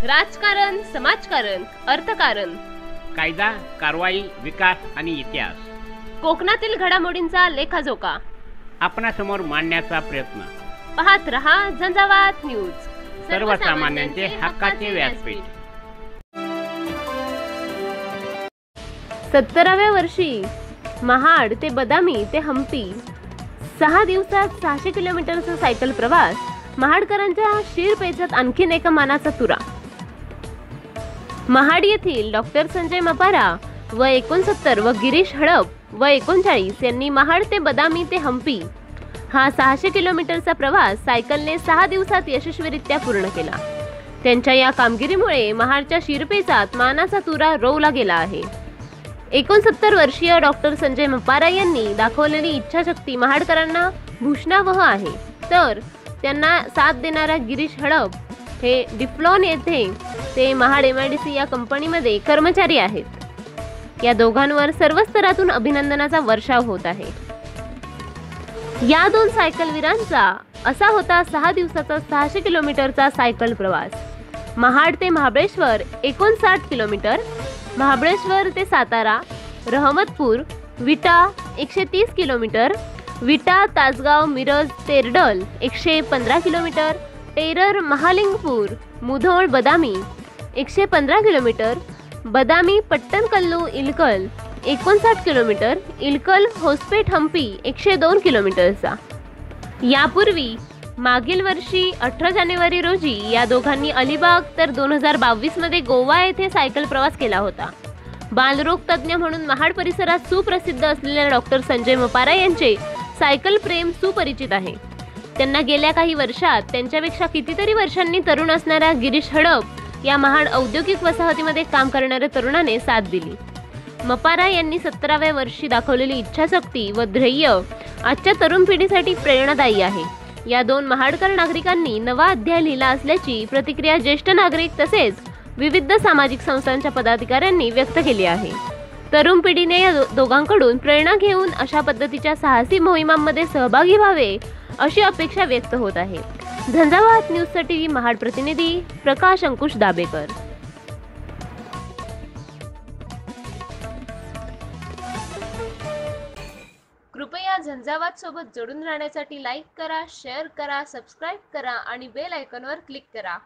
राजकारण, समाजकारण, अर्थकारण, कायदा, कारवाई, विकास आणि इतिहास, कोकणातील घडामोडींचा लेखाजोखा आपणासमोर मांडण्याचा प्रयत्न. पाहत रहा झंझावात न्यूज, सर्वसामान्यांचे हक्काचे व्यासपीठ. 17व्या वर्षी महाड ते बदामी ते हम्पी 6 दिवसात 600 किलोमीटरचा सायकल प्रवास. महाडकरांच्या शिरपेचात आणखीन एका मानाचा तुरा. महाड येथील डॉक्टर संजय मपारा वय 69 व गिरीश हडप वय 39 यांनी महाड ते बदामी ते हम्पी हा 600 किलोमीटरचा प्रवास सायकलने 6 दिवसात यशस्वीरित्या पूर्ण केला. त्यांच्या या कामगिरीमुळे महाडच्या शिरपेचात मानाचा तुरा रोवला गेला आहे. 69 वर्षीय डॉक्टर संजय मपारा यांनी दाखवलेली इच्छाशक्ती महाडकरांना भूषणावह आहे. तर त्यांना साथ देणारा गिरीश हडप हे डिफ्लॉन येथे ते महाड MIDC या कंपनीमध्ये कर्मचारी आहेत. या दोघांवर सर्व स्तरातून अभिनंदनाचा वर्षाव होत आहे. या दोन सायकलवीरांचा असा होता 6 दिवसाचा 600 किलोमीटरचा सायकल प्रवास. महाड ते महाबळेश्वर 59 किलोमीटर, महाबळेश्वर ते सातारा, रहमतपूर, विटा 130 किलोमीटर, विटा तासगाव मिरज तेरडल 115 किलोमीटर, टेरर महालिंगपूर मुधोळ बदामी 115 किलोमीटर, बदामी पट्टणकल्लू इलकल 59 किलोमीटर, इलकल होसपेट हम्पी 102 किलोमीटरचा. यापूर्वी मागील वर्षी 18 जानेवारी रोजी या दोघांनी अलिबाग तर 2022 मध्ये गोवा येथे सायकल प्रवास केला होता. बालरोग तज्ज्ञ म्हणून महाड परिसरात सुप्रसिद्ध असलेल्या डॉक्टर संजय मपारा यांचे सायकल प्रेम सुपरिचित आहे. त्यांना गेल्या काही वर्षात त्यांच्यापेक्षा कितीतरी वर्षांनी तरुण असणाऱ्या गिरीश हडप या महाड औद्योगिक वसाहतीमध्ये काम करणाऱ्या तरुणाने साथ दिली. मपारा यांनी 17व्या वर्षी दाखवलेली इच्छाशक्ती व ध्येय आजच्या तरुण पिढीसाठी प्रेरणादायी आहे. या दोन महाडकर नागरिकांनी नवा अध्याय लिहिला असल्याची प्रतिक्रिया ज्येष्ठ नागरिक तसेच विविध सामाजिक संस्थांच्या पदाधिकाऱ्यांनी व्यक्त केली आहे. तरुण पिढीने या दोघांकडून प्रेरणा घेऊन अशा पद्धतीच्या साहसी मोहिमांमध्ये सहभागी व्हावे अशी अपेक्षा व्यक्त होत आहे. झंझावात न्यूजसाठी महाड प्रतिनिधी प्रकाश अंकुश दाबेकर. कृपया झंझावात सोबत जोडून राहण्यासाठी लाईक करा, शेअर करा, सबस्क्राईब करा आणि बेल आयकॉनवर क्लिक करा.